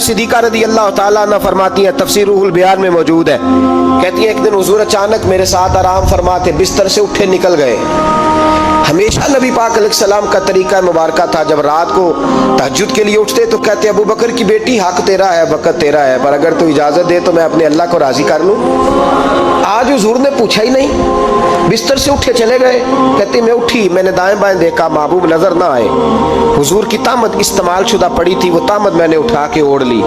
सिद्दीक़ा रज़ी अल्लाह ताला अन्हा फरमाती हैं, तफसीर रूहुल बयान में मौजूद है, कहती हैं एक दिन हुजूर अचानक मेरे साथ आराम फरमाते बिस्तर से उठे निकल गए। हमेशा नबी पाक अलैहिस्सलाम का तरीका मुबारका था, जब रात को तहज्जुद के लिए उठते तो कहते अबू बकर की बेटी हक तेरा है, वक़्त तेरा है, पर अगर तू इजाज़त दे तो मैं अपने अल्लाह को राज़ी कर लूँ। आज हुजूर ने पूछा ही नहीं, बिस्तर से उठे चले गए। कहते मैं उठी, मैंने दाएं बाएं देखा, महबूब नजर ना आए। हुजूर की तामत इस्तेमाल शुदा पड़ी थी, वो तामत मैंने उठा के ओढ़ ली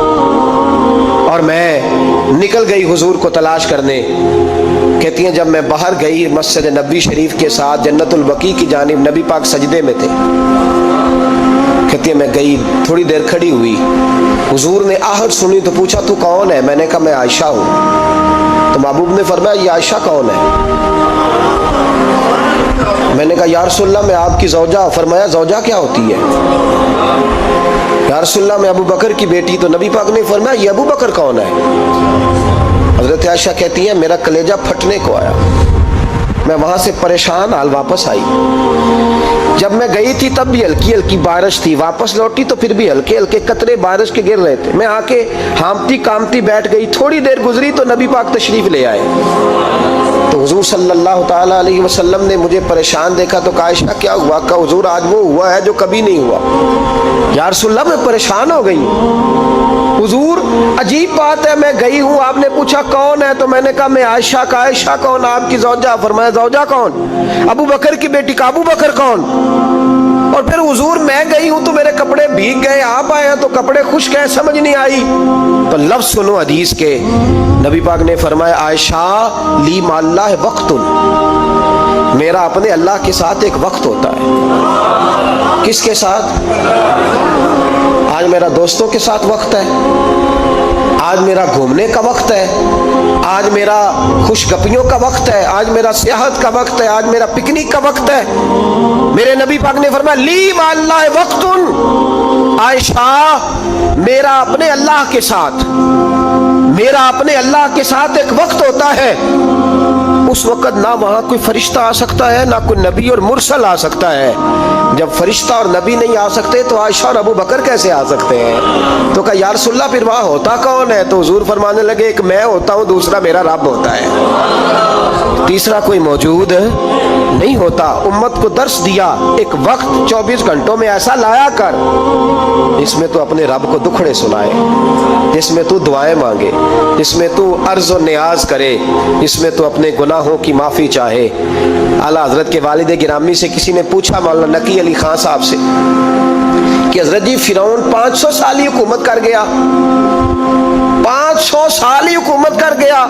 और मैं निकल गई हुजूर को तलाश करने। कहती हैं जब मैं बाहर गई मस्जिद नबी शरीफ के साथ जन्नतुल बकी की जानिब, नबी पाक सजदे में थे। कहती है मैं गई, थोड़ी देर खड़ी हुई, हुजूर ने आहट सुनी तो पूछा तू कौन है? मैंने कहा मैं आयशा हूँ। तो महबूब ने फरमाया ये आयशा कौन है? मैंने कहा या रसूलल्लाह मैं आपकी ज़ौजा। फरमाया ज़ौजा क्या होती है? या रसूलल्लाह मैं अबू बकर की बेटी। तो नबी पाक ने फरमाया ये अबू बकर कौन है? हज़रत आयशा कहती है मेरा कलेजा फटने को आया, मैं वहां से परेशान हाल वापस आई। जब मैं गई थी तब भी हल्की हल्की बारिश थी, वापस लौटी तो फिर भी हल्के हल्के कतरे बारिश के गिर रहे थे। मैं आके हामती कामती बैठ गई, थोड़ी देर गुजरी तो नबी पाक तशरीफ ले आए। तो हुजूर सल्लल्लाहु ताला अलैहि वसल्लम ने मुझे परेशान देखा तो कहा आयशा क्या हुआ? कहा हुजूर आज वो हुआ है जो कभी नहीं हुआ। या रसूलल्लाह मैं परेशान हो गई। हुजूर अजीब बात है, मैं गई हूँ, आपने पूछा कौन है तो मैंने कहा मैं आयशा। का आयशा कौन? आपकी ज़ौजा। फरमाया ज़ौजा कौन? अबू बकर की बेटी। का अबू बकर कौन? और फिर हुजूर मैं गई हूं तो मेरे कपड़े भीग गए, आप आए हैं तो कपड़े खुश्क हैं, समझ नहीं आई। तो लफ्ज सुनो हदीस के, नबी पाक ने फरमाया आयशा ली माल्लाह वक्तुन, मेरा अपने अल्लाह के साथ एक वक्त होता है। किसके साथ? आज मेरा दोस्तों के साथ वक्त है, आज मेरा घूमने का वक्त है, आज मेरा खुशगपियों का वक्त है, आज मेरा सियाहत का वक्त है, आज मेरा पिकनिक का वक्त है। मेरे नबी पाक ने फरमाया ली माल्लाह वक्तुन, आयशा मेरा अपने अल्लाह के साथ, मेरा अपने अल्लाह के साथ एक वक्त होता है। उस वक्त ना वहां कोई फरिश्ता आ सकता है, ना कोई नबी और मुरसल आ सकता है। जब फरिश्ता और नबी नहीं आ सकते तो आयशा और अबू बकर कैसे आ सकते हैं? तो कहा या रसूलल्लाह फिर वहां होता कौन है? तो हुजूर फरमाने लगे एक मैं होता हूं, दूसरा मेरा रब होता है, तीसरा कोई मौजूद नहीं होता। उम्मत को दर्श दिया एक वक्त 24 घंटों में ऐसा लाया कर जिसमें तू अपने रब को दुखड़े सुनाए, जिसमें तू दुआएं मांगे, जिसमें तू अर्ज और नियाज करे, जिसमें तू अपने गुनाहों की माफी चाहे। आला हजरत के वालिद गिरामी से किसी ने पूछा मौलाना नकी अली खान साहब से कि हजरत जी फिरौन 500 साल ही हुकूमत कर गया, 500 साल ही हुकूमत कर गया,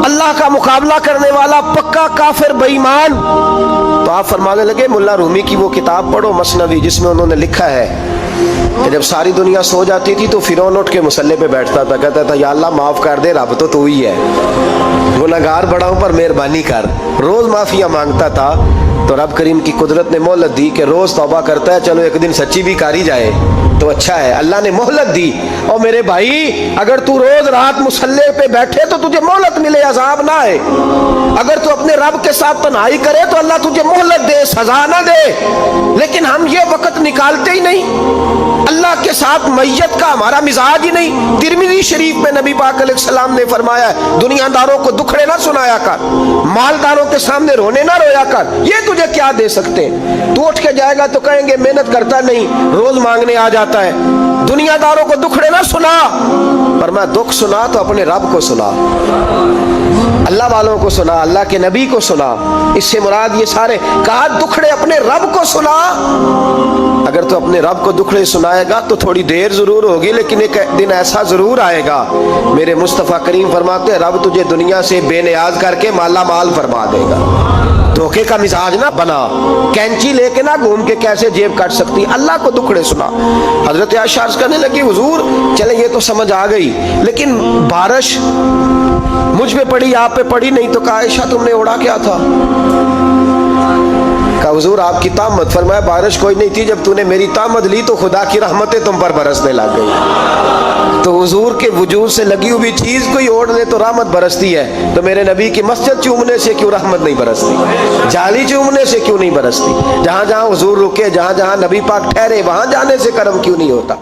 अल्लाह का मुकाबला करने वाला पक्का काफिर बेईमान। तो आप फरमाने लगे मुल्ला रूमी की वो किताब पढ़ो मसनवी, जिसमें उन्होंने लिखा है कि जब सारी दुनिया सो जाती थी तो फिरौन उठ के मुसल्ले पे बैठता था, कहता था या अल्लाह माफ कर दे, रब तो तू ही है, गुनहगार बड़ा हूं पर मेहरबानी कर। रोज माफिया मांगता था तो रब करीम की कुदरत ने मोहलत दी कि रोज तौबा करता है, चलो एक दिन सच्ची भी कारी जाए तो अच्छा है। अल्लाह ने मोहलत दी। और मेरे भाई अगर तू रोज रात मुसल्ले पे बैठे तो तुझे मोहलत मिले, अजाब ना आए। अगर तू अपने रब के साथ तन्हाई करे तो अल्लाह तुझे मोहलत दे, सजा ना दे। लेकिन हम ये वक्त निकालते ही नहीं, अल्लाह के साथ मैयत का हमारा मिजाज ही नहीं। तिरमिज़ी शरीफ में नबी पाक अलैहिस्सलाम ने फरमाया दुनियादारों को दुखड़े ना सुनाया कर, मालदारों के सामने रोने ना रोया कर, ये तुझे क्या दे सकते? तू उठ के जाएगा तो कहेंगे मेहनत करता नहीं, रोज मांगने आ जाता है। दुनियादारों को दुखड़े ना सुना, पर मैं दुख सुना तो अपने रब को सुना, अल्लाह वालों को सुना, अल्लाह के नबी को सुना। इससे मुराद ये सारे कहा दुखड़े अपने रब को सुना। अगर तू अपने रब को दुखड़े सुनाएगा तो थोड़ी देर जरूर होगी, लेकिन एक दिन ऐसा जरूर आएगा, मेरे मुस्तफ़ा करीम फरमाते हैं रब तुझे दुनिया से बेनियाज करके माला माल फरमा देगा। धोखे का मिजाज ना बना, कैंची लेके ना घूम के कैसे जेब काट सकती, अल्लाह को दुखड़े सुना। हजरत आयशा अर्ज करने लगी हुजूर चले ये तो समझ आ गई, लेकिन बारिश मुझ पे पड़ी आप पे पड़ी नहीं। तो कहा आयशा तुमने ओढ़ा क्या था? कहा हुजूर आपकी तामत। फरमाया बारिश कोई नहीं थी, जब तूने मेरी तामत ली तो खुदा की रहमतें तुम पर बरसने लग गई। तो हुजूर के वजूद से लगी हुई चीज कोई ओढ़ ले तो रहमत बरसती है, तो मेरे नबी की मस्जिद चूमने से क्यों रहमत नहीं बरसती? जाली चूमने से क्यों नहीं बरसती? जहां जहां हुजूर रुके, जहां जहां नबी पाक ठहरे, वहां जाने से करम क्यों नहीं होता?